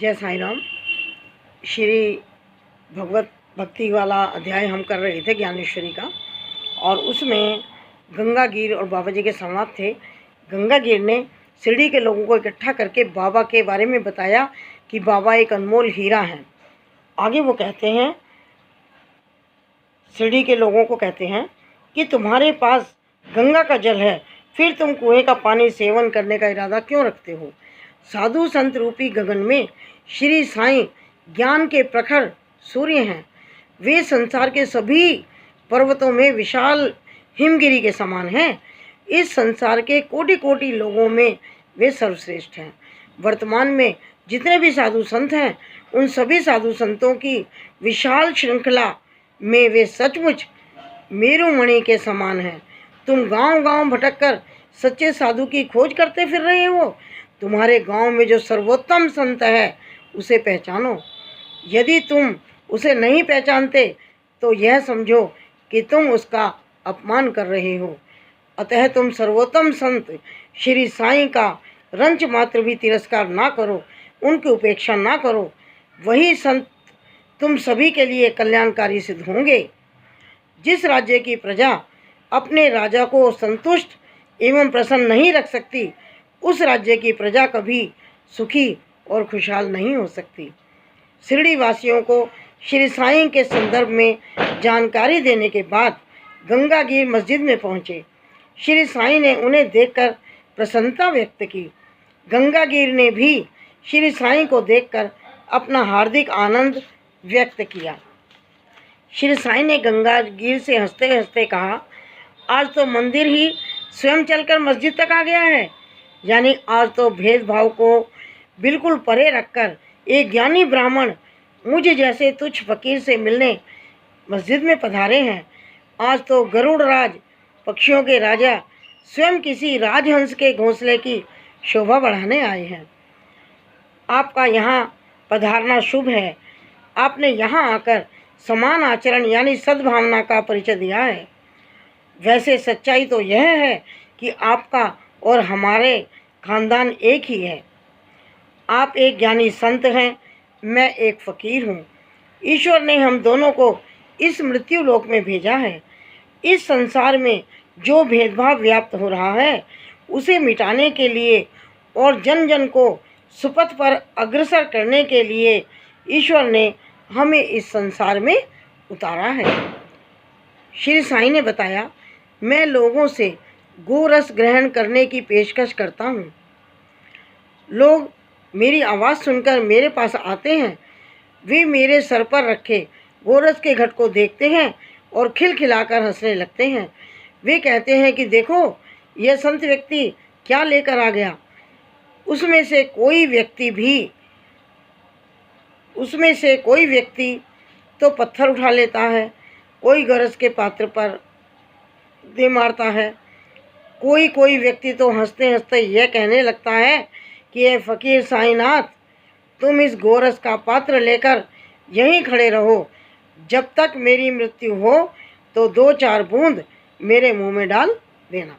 जय साईं राम। श्री भगवत भक्ति वाला अध्याय हम कर रहे थे ज्ञानेश्वरी का, और उसमें गंगागीर और बाबा जी के संवाद थे। गंगागीर ने शिरडी के लोगों को इकट्ठा करके बाबा के बारे में बताया कि बाबा एक अनमोल हीरा हैं। आगे वो कहते हैं, शिरडी के लोगों को कहते हैं कि तुम्हारे पास गंगा का जल है, फिर तुम कुएं का पानी सेवन करने का इरादा क्यों रखते हो? साधु संत रूपी गगन में श्री साईं ज्ञान के प्रखर सूर्य हैं। वे संसार के सभी पर्वतों में विशाल हिमगिरी के समान हैं। इस संसार के कोटि कोटि लोगों में वे सर्वश्रेष्ठ हैं। वर्तमान में जितने भी साधु संत हैं, उन सभी साधु संतों की विशाल श्रृंखला में वे सचमुच मेरुमणि के समान हैं। तुम गांव-गांव भटककर सच्चे साधु की खोज करते फिर रहे हो। तुम्हारे गांव में जो सर्वोत्तम संत है, उसे पहचानो। यदि तुम उसे नहीं पहचानते तो यह समझो कि तुम उसका अपमान कर रहे हो। अतः तुम सर्वोत्तम संत श्री साईं का रंच मात्र भी तिरस्कार ना करो, उनकी उपेक्षा ना करो। वही संत तुम सभी के लिए कल्याणकारी सिद्ध होंगे। जिस राज्य की प्रजा अपने राजा को संतुष्ट एवं प्रसन्न नहीं रख सकती, उस राज्य की प्रजा कभी सुखी और खुशहाल नहीं हो सकती। शिरडी वासियों को श्री साईं के संदर्भ में जानकारी देने के बाद गंगागीर मस्जिद में पहुँचे। श्री साईं ने उन्हें देखकर प्रसन्नता व्यक्त की। गंगागीर ने भी श्री साईं को देखकर अपना हार्दिक आनंद व्यक्त किया। श्री साईं ने गंगागीर से हंसते हंसते कहा, आज तो मंदिर ही स्वयं चलकर मस्जिद तक आ गया है। यानी आज तो भेदभाव को बिल्कुल परे रखकर एक ज्ञानी ब्राह्मण मुझ जैसे तुच्छ फकीर से मिलने मस्जिद में पधारे हैं। आज तो गरुड़राज पक्षियों के राजा स्वयं किसी राजहंस के घोंसले की शोभा बढ़ाने आए हैं। आपका यहाँ पधारना शुभ है। आपने यहाँ आकर समान आचरण यानी सद्भावना का परिचय दिया है। वैसे सच्चाई तो यह है कि आपका और हमारे खानदान एक ही है। आप एक ज्ञानी संत हैं, मैं एक फ़कीर हूँ। ईश्वर ने हम दोनों को इस मृत्यु लोक में भेजा है। इस संसार में जो भेदभाव व्याप्त हो रहा है, उसे मिटाने के लिए और जन जन को सुपथ पर अग्रसर करने के लिए ईश्वर ने हमें इस संसार में उतारा है। श्री साईं ने बताया, मैं लोगों से गोरस ग्रहण करने की पेशकश करता हूँ। लोग मेरी आवाज़ सुनकर मेरे पास आते हैं। वे मेरे सर पर रखे गोरस के घट को देखते हैं और खिलखिलाकर हंसने लगते हैं। वे कहते हैं कि देखो, यह संत व्यक्ति क्या लेकर आ गया। उसमें से कोई व्यक्ति तो पत्थर उठा लेता है, कोई गरज के पात्र पर दे मारता है, कोई व्यक्ति तो हंसते हंसते यह कहने लगता है कि ये फ़कीर साईनाथ, तुम इस गोरस का पात्र लेकर यहीं खड़े रहो। जब तक मेरी मृत्यु हो तो 2-4 बूंद मेरे मुंह में डाल देना।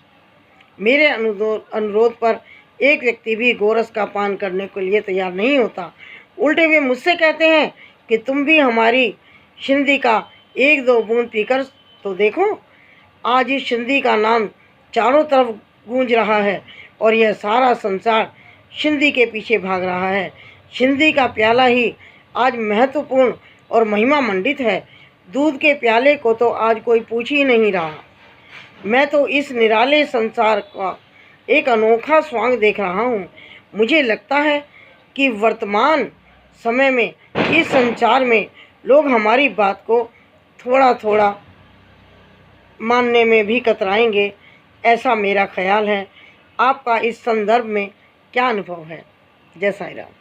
मेरे अनुरोध पर एक व्यक्ति भी गोरस का पान करने के लिए तैयार नहीं होता। उल्टे वे मुझसे कहते हैं कि तुम भी हमारी शिंदी का 1-2 बूंद पीकर तो देखो। आज इस शिंदी का नाम चारों तरफ गूंज रहा है और यह सारा संसार शिंदी के पीछे भाग रहा है। शिंदी का प्याला ही आज महत्वपूर्ण और महिमा मंडित है। दूध के प्याले को तो आज कोई पूछ ही नहीं रहा। मैं तो इस निराले संसार का एक अनोखा स्वांग देख रहा हूँ। मुझे लगता है कि वर्तमान समय में इस संसार में लोग हमारी बात को थोड़ा थोड़ा मानने में भी कतराएंगे, ऐसा मेरा ख्याल है। आपका इस संदर्भ में क्या अनुभव है? जय साईं राम।